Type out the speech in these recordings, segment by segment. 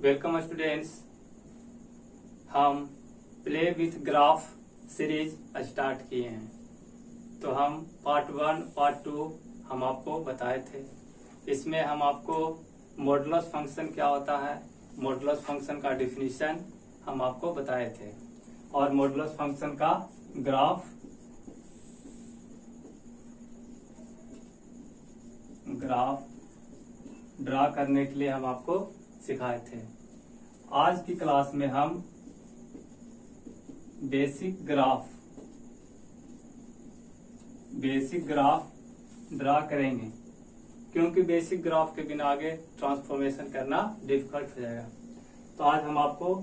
Welcome students. हम play with graph series start किए हैं। तो हम पार्ट 1 पार्ट 2 हम आपको बताए थे। इसमें हम आपको मॉडुलस फंक्शन क्या होता है, मॉडुलस फंक्शन का डिफिनीशन हम आपको बताए थे और मॉडुलस फंक्शन का ग्राफ ड्रा करने के लिए हम आपको सिखाए थे। आज की क्लास में हम बेसिक ग्राफ ड्रा करेंगे, क्योंकि बेसिक ग्राफ के बिना आगे ट्रांसफॉर्मेशन करना डिफिकल्ट हो जाएगा। तो आज हम आपको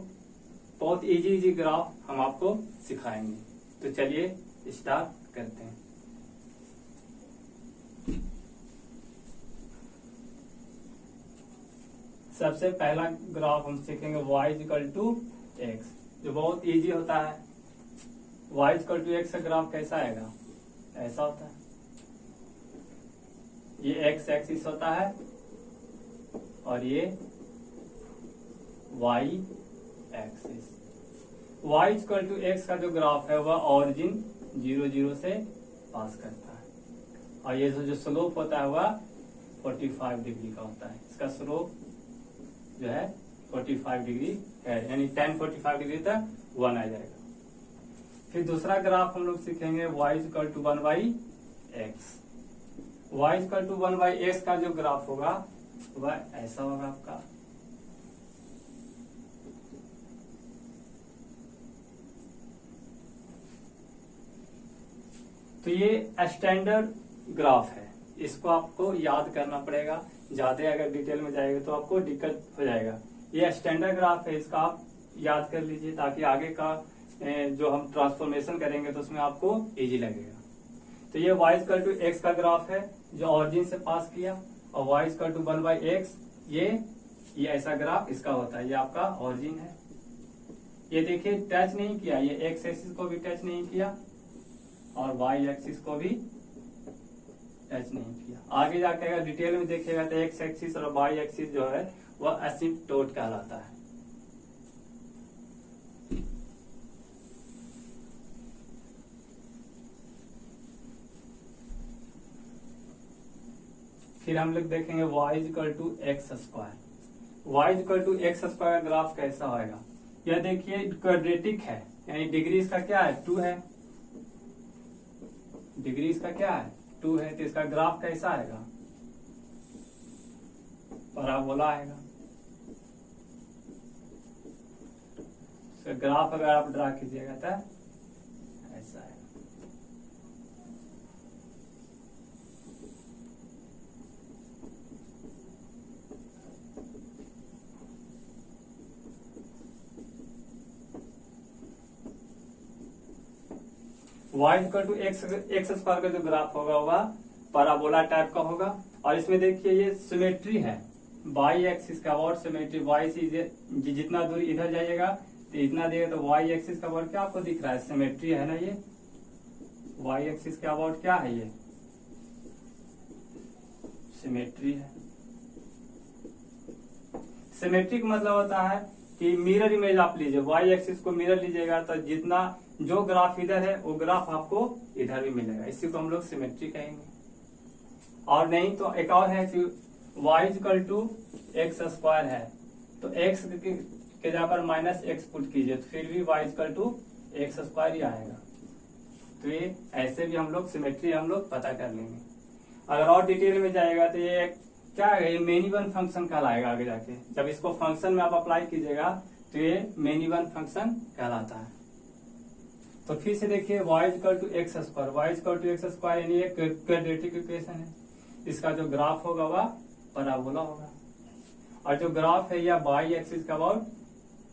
बहुत इजी ग्राफ हम आपको सिखाएंगे। तो चलिए स्टार्ट करते हैं। सबसे पहला ग्राफ हम सीखेंगे y = x, जो बहुत इजी होता है। y = x का ग्राफ कैसा आएगा, ऐसा होता है। ये x एक्सिस होता है और ये y एक्सिस। y = x का जो ग्राफ है वह ऑरिजिन 0 0 से पास करता है और ये जो स्लोप होता है वह 45 डिग्री का होता है। इसका स्लोप जो है 45 डिग्री है, यानी tan 45 डिग्री तक 1 आ जाएगा। फिर दूसरा ग्राफ हम लोग सीखेंगे y = 1/x। y = 1/x का जो ग्राफ होगा वह ऐसा होगा आपका। तो ये स्टैंडर्ड ग्राफ है, इसको आपको याद करना पड़ेगा। ज्यादा अगर डिटेल में जाएगा तो आपको दिक्कत हो जाएगा। ये स्टैंडर्ड ग्राफ है, इसका आप याद कर लीजिए ताकि आगे का जो हम ट्रांसफॉर्मेशन करेंगे तो उसमें आपको इजी लगेगा। तो ये y = x का ग्राफ है जो ऑरिजिन से पास किया, और y = 1/x ये ऐसा ग्राफ इसका होता है। ये आपका ऑरिजिन है। ये देखिए टच नहीं किया, ये x एक्सिस को भी टच नहीं किया और y एक्सिस को भी टच नहीं किया। आगे जाके अगर डिटेल में देखिएगा तो x एक्सिस और y एक्सिस जो है वह असिम्पटोट कहलाता है। फिर हम लोग देखेंगे y = x²। y = x² का ग्राफ कैसा होगा। यह देखिए क्वाड्रेटिक है, यानी डिग्री इसका क्या है, 2 है। डिग्री इसका क्या है, 2 है। तो इसका ग्राफ कैसा आएगा, पैराबोला आएगा। इसका ग्राफ अगर आप ड्रा कीजिएगा तो ऐसा है। y = x² का जो ग्राफ होगा वह पैराबोला टाइप का होगा। और इसमें देखिए ये सिमेट्री है, y एक्सिस का अबाउट सिमेट्री। y से जितना दूर इधर जाइएगा तो इतना देगा, तो y एक्सिस का अबाउट क्या आपको दिख रहा है, सिमेट्री है ना। ये y एक्सिस के अबाउट क्या है, ये सिमेट्री है। सिमेट्री का मतलब होता है कि मिरर इमेज आप लीजिए, y एक्सिस को मिरर लीजिएगा तो जितना जो ग्राफ इधर है वो ग्राफ आपको इधर भी मिलेगा। इसी को हम लोग सिमेट्री कहेंगे। और नहीं तो एक और है कि y = x² है, तो x के जगह पर -x पुट कीजिए तो फिर भी y = x² ही आएगा। तो ये ऐसे भी हम लोग सिमेट्री हम लोग पता कर लेंगे। अगर और डिटेल में जाएगा तो ये क्या है, ये मेनी वन फंक्शन कहलाएगा। आगे जाके जब इसको फंक्शन में आप अप्लाई कीजिएगा तो ये मेनी वन फंक्शन कहलाता है। तो फिर से देखिए y = x²। y = x² यानी एक क्वाड्रेटिक इक्वेशन है। इसका जो ग्राफ होगा वह पैराबोला होगा। और जो ग्राफ है यह y एक्सिस का अबाउट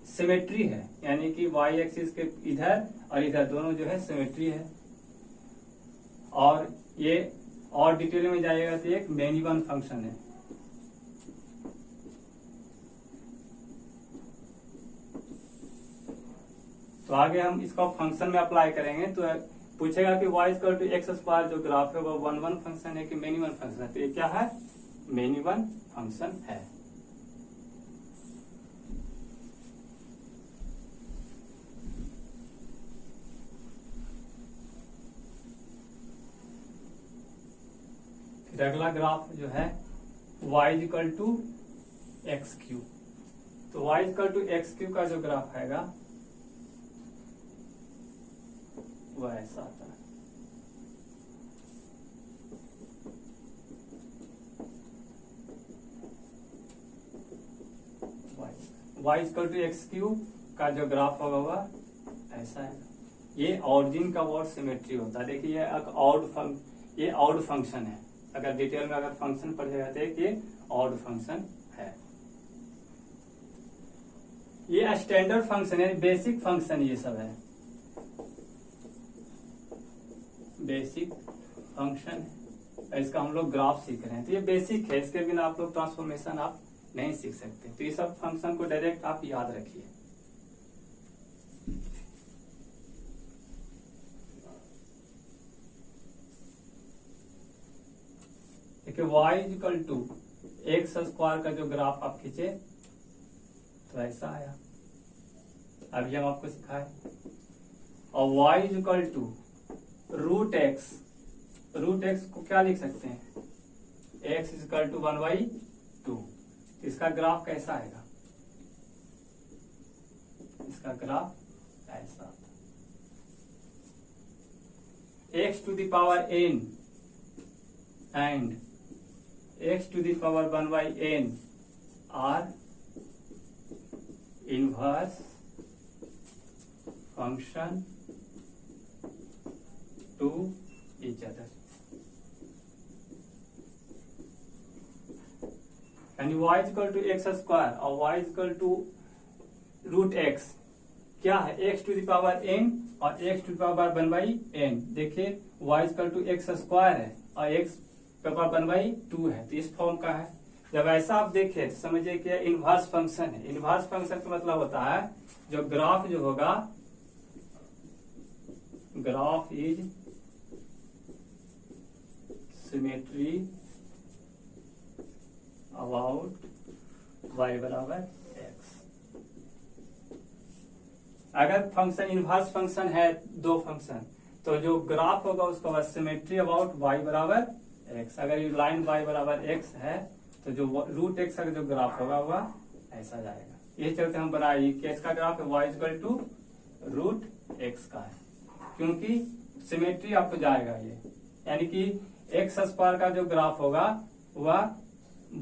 सिमेट्री है, यानी कि y एक्सिस के इधर और इधर दोनों जो है सिमेट्री है। और ये और डिटेल में जाइएगा तो एक मेनी वन फंक्शन है। तो आगे हम इसको फंक्शन में अप्लाई करेंगे तो पूछेगा कि y = x² जो ग्राफ है वो 1 फंक्शन है कि मेनी वन फंक्शन है। तो ये क्या है, मेनी वन फंक्शन है। फिर अगला ग्राफ जो है y equal to X cube. तो y equal to X cube का जो ग्राफ आएगा वह ऐसा आता है। y equal to X cube का जो ग्राफ होगा वह ऐसा है। ये ऑरिजिन का वर्ड सिमेट्री होता है। देखिए ये ऑड फंक्शन है। अगर डिटेल में अगर फंक्शन पढ़ेगा तो ये ऑड फंक्शन है। ये स्टैंडर्ड फंक्शन है, बेसिक फंक्शन ये सब है, बेसिक फंक्शन है। इसका हम लोग ग्राफ सीख रहे हैं तो ये बेसिक है, इसके बिना आप लोग ट्रांसफॉर्मेशन आप नहीं सीख सकते। तो ये सब फंक्शन को डायरेक्ट आप याद रखिए। देखिए y equal to X square का जो ग्राफ आप खींचे तो ऐसा आया, अभी हम आपको सिखाए। और y equal to root X को क्या लिख सकते हैं, x इक्वल टू 1/2। इसका ग्राफ कैसा आएगा, इसका ग्राफ ऐसा, x to the power n and x to the power 1/n are inverse function to each other। यानी y equal to X square और y equal to root X क्या है, x to the power n और x to the power 1/n। देखिए y equal to X square है और x power 1/2 है, तो इस फॉर्म का है। जब ऐसा आप देखें तो समझिए कि इनवर्स फंक्शन है। इनवर्स फंक्शन का मतलब होता है जो ग्राफ जो होगा, graph is symmetry about y बराबर x। अगर फंक्शन इनवर्स फंक्शन है दो फंक्शन, तो जो ग्राफ होगा उसका सिमेट्री अबाउट y बराबर x। अगर ये लाइन y बराबर x है तो जो रूट एक्स का जो ग्राफ होगा वह ऐसा जाएगा। ये चलते हम बनाए कि इसका ग्राफ है y equal to root X का है, क्योंकि सिमेट्री आपको जाएगा ये, यानी कि एक्स स्क्वायर का जो ग्राफ होगा वह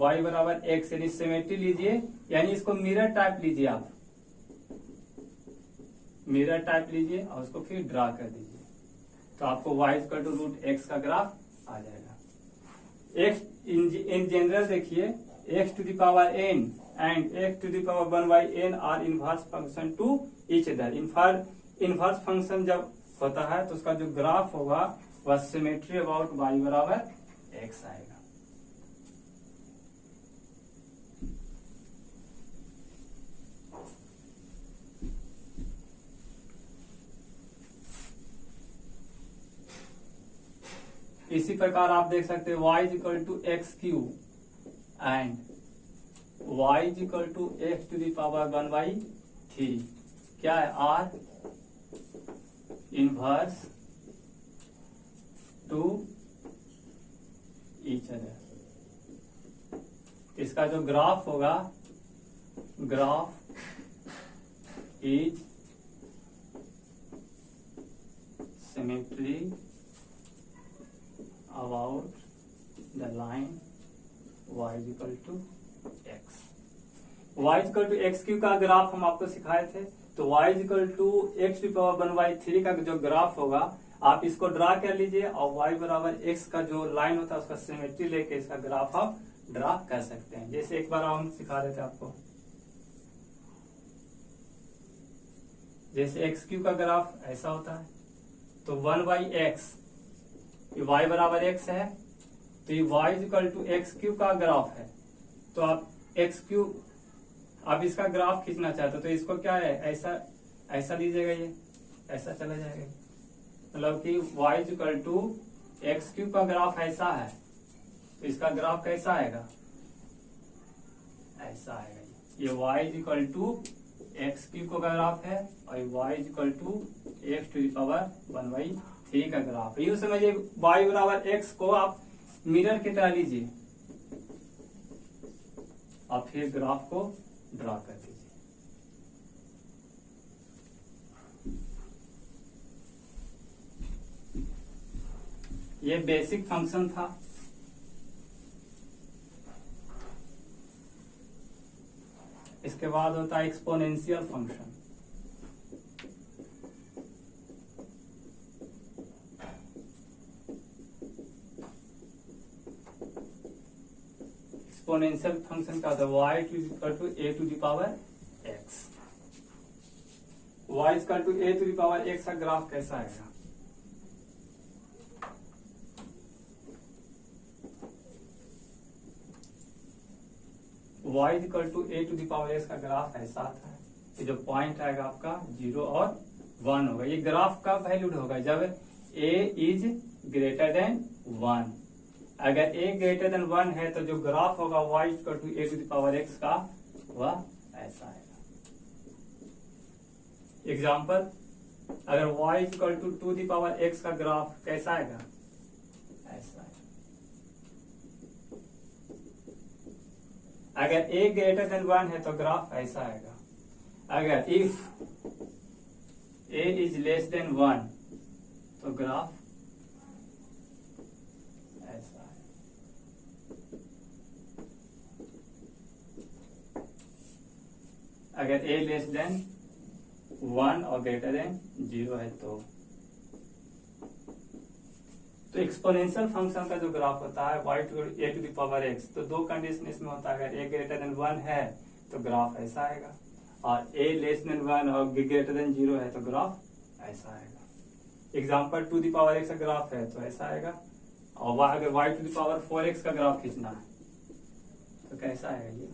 y बराबर x, यानी सिमेट्री लीजिए, यानी इसको मिरर टाइप लीजिए, आप मिरर टाइप लीजिए और उसको फिर ड्रा कर दीजिए, तो आपको y equal to root X का ग्राफ आ जाएगा। x इन जनरल देखिए x to the power n and x to the power 1/n are inverse function to each other. Inverse function जब होता है तो उसका जो ग्राफ होगा वह सिमेट्री अबाउट y बराबर x आएगा। इसी प्रकार आप देख सकते हैं y equal to X cube and y equal to X to the power 1/3 क्या है, r inverse to each other. इसका जो ग्राफ होगा, graph is symmetry about the line y equal to x। y equal to X cube का graph हम आपको सिखाए थे, तो y equal to X to power 1/3 का जो ग्राफ होगा आप इसको ड्रा कर लीजिए और y बराबर x का जो लाइन होता है उसका सिमेट्री लेके इसका ग्राफ आप ड्रा कर सकते हैं। जैसे एक बार हम सिखा रहे थे आपको, जैसे एक्स क्यू का ग्राफ ऐसा होता है, तो 1/x ये y बराबर x है, तो ये y equal to X cube का ग्राफ है। तो आप एक्स क्यू, आप इसका ग्राफ खींचना चाहते हो तो इसको क्या है, ऐसा लीजिएगा, ये ऐसा चला जाएगा। मतलब कि y equal to X cube का ग्राफ ऐसा है, तो इसका ग्राफ कैसा आएगा, ऐसा आएगा। ये y equal to X cube का ग्राफ है और y equal to X to the power 1/3 का ग्राफ है। यूं समझिए y बराबर x को आप मिरर की तरह लीजिए और फिर ग्राफ को ड्रा कर दीजिए। ये बेसिक फंक्शन था। इसके बाद होता है एक्सपोनेंशियल फंक्शन। एक्सपोनेंशियल फंक्शन का होता है y equal to a to the power x। y equal to a to the power x का ग्राफ कैसा आएगा? y equal to a to the power x का ग्राफ ऐसा आता है कि जो पॉइंट आएगा आपका 0 और 1 होगा। ये ग्राफ का वैल्यूड होगा जब a इज ग्रेटर देन 1। अगर a ग्रेटर देन 1 है तो जो ग्राफ होगा y equal to a to the power x का वह ऐसा आएगा। एग्जाम्पल, अगर y equal to the power x का ग्राफ कैसा आएगा? ऐसा आएगा। अगर a ग्रेटर देन 1 है तो ग्राफ ऐसा आएगा। अगर if a is less than 1 तो ग्राफ ऐसा है। अगर a लेस देन 1 और ग्रेटर देन 0 है तो एक्सपोनेंशियल फंक्शन का जो ग्राफ होता है y to a to the power x, तो दो कंडीशन इसमें होता है। अगर a ग्रेटर देन 1 है तो ग्राफ ऐसा आएगा और a लेस देन 1 और ग्रेटर देन 0 है तो ग्राफ ऐसा आएगा। Example, to the power x का ग्राफ है तो ऐसा आएगा। और अगर y to the power 4x का ग्राफ खींचना है तो कैसा आएगा? ये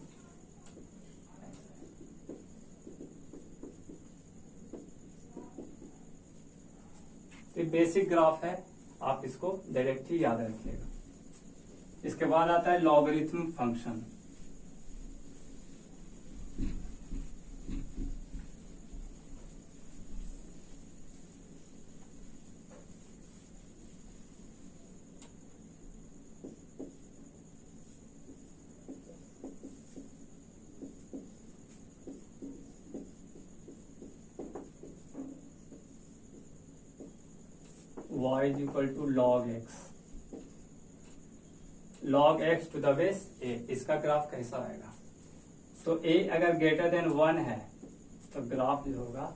तो बेसिक ग्राफ है, आप इसको डायरेक्ट ही याद रखिएगा। इसके बाद आता है logarithm function. y is equal to log x, log x to the base a। इसका ग्राफ कैसा आएगा? तो a अगर ग्रेटर देन 1 है तो ग्राफ जो होगा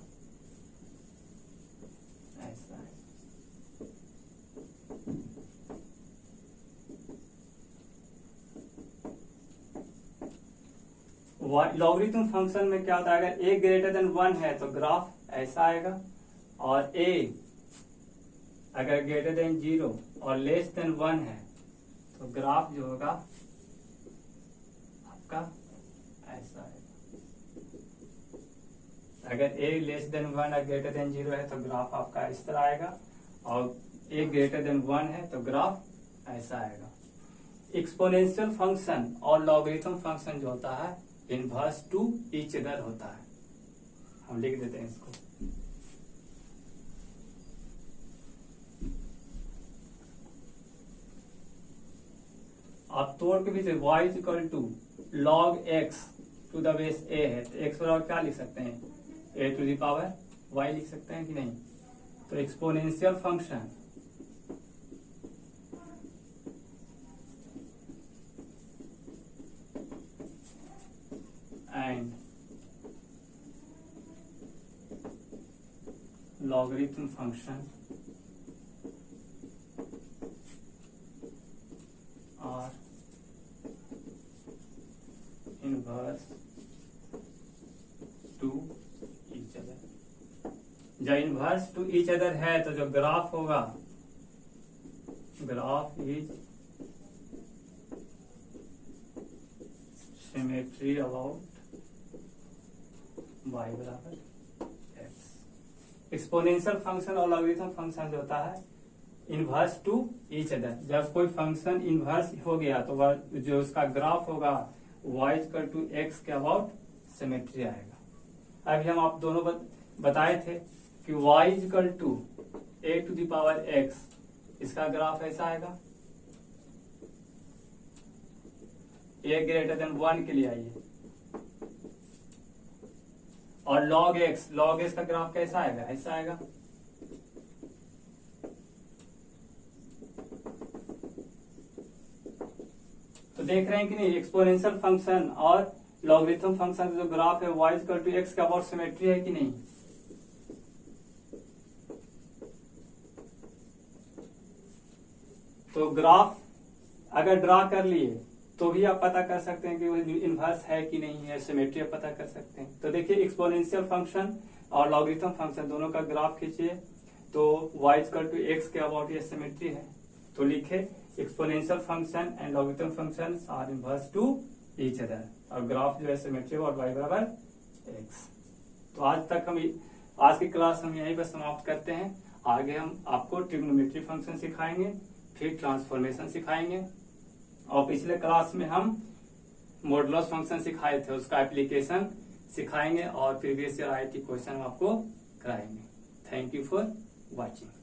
ऐसा है। लॉगरिथम फंक्शन में क्या होता है? अगर a ग्रेटर देन 1 है तो ग्राफ ऐसा आएगा और a अगर ग्रेटर देन 0 और लेस देन 1 है तो ग्राफ जो होगा आपका ऐसा है। अगर a लेस देन 1 और ग्रेटर देन 0 है तो ग्राफ आपका इस तरह आएगा और a ग्रेटर देन 1 है तो ग्राफ ऐसा आएगा। एक्सपोनेंशियल फंक्शन और लॉगरिथम फंक्शन जो होता है इनवर्स टू ईच अदर होता है। हम लिख देते हैं इसको। आप तोड़ के भी y equal to log x to the base a है तो x बराबर क्या लिख सकते हैं? a to the power y लिख सकते हैं कि नहीं? तो exponential function and logarithm function और इनवर्स टू ईच अदर। जब इनवर्स टू ईच अदर है तो जो ग्राफ होगा, graph is symmetry about y बराबर x। एक्सपोनेंशियल फंक्शन और लॉगरिथम फंक्शन जो होता है इनवर्स टू ईच अदर। जब कोई फंक्शन इनवर्स हो गया तो वह जो उसका ग्राफ होगा y इक्वल टू x के अबाउट सिमेट्री आएगा। अभी हम आप दोनों बताए थे कि y equal to a to the power x, इसका ग्राफ ऐसा आएगा a ग्रेटर देन 1 के लिए आइए। और log x का ग्राफ कैसा आएगा, ऐसा आएगा। तो देख रहे हैं कि नहीं, एक्सपोनेंशियल फंक्शन और लॉगरिथम फंक्शन का जो ग्राफ है y इक्वल टू x का अबाउट सिमेट्री है कि नहीं। तो ग्राफ अगर ड्रा कर लिए तो भी आप पता कर सकते हैं कि वो इनवर्स है कि नहीं है, सिमेट्री आप पता कर सकते हैं। तो देखिए एक्सपोनेंशियल फंक्शन और लॉगरिथम फंक्शन दोनों का ग्राफ खींचिए, तो y इक्वल टू x के अबाउट ये सिमेट्री है। तो लिखे exponential function and logarithm function are inverse to each other, और ग्राफ जो है सिमेट्री और y बराबर x। तो आज की क्लास हम यहीं पर समाप्त करते हैं। आगे हम आपको ट्रिग्नोमेट्री फंक्शन सिखाएंगे, फिर ट्रांसफॉर्मेशन सिखाएंगे, और पिछले क्लास में हम मॉडुलस फंक्शन सिखाए थे, उसका एप्लीकेशन सिखाएंगे और प्रीवियस ईयर IIT क्वेश्चन आपको कराएंगे। Thank you for watching.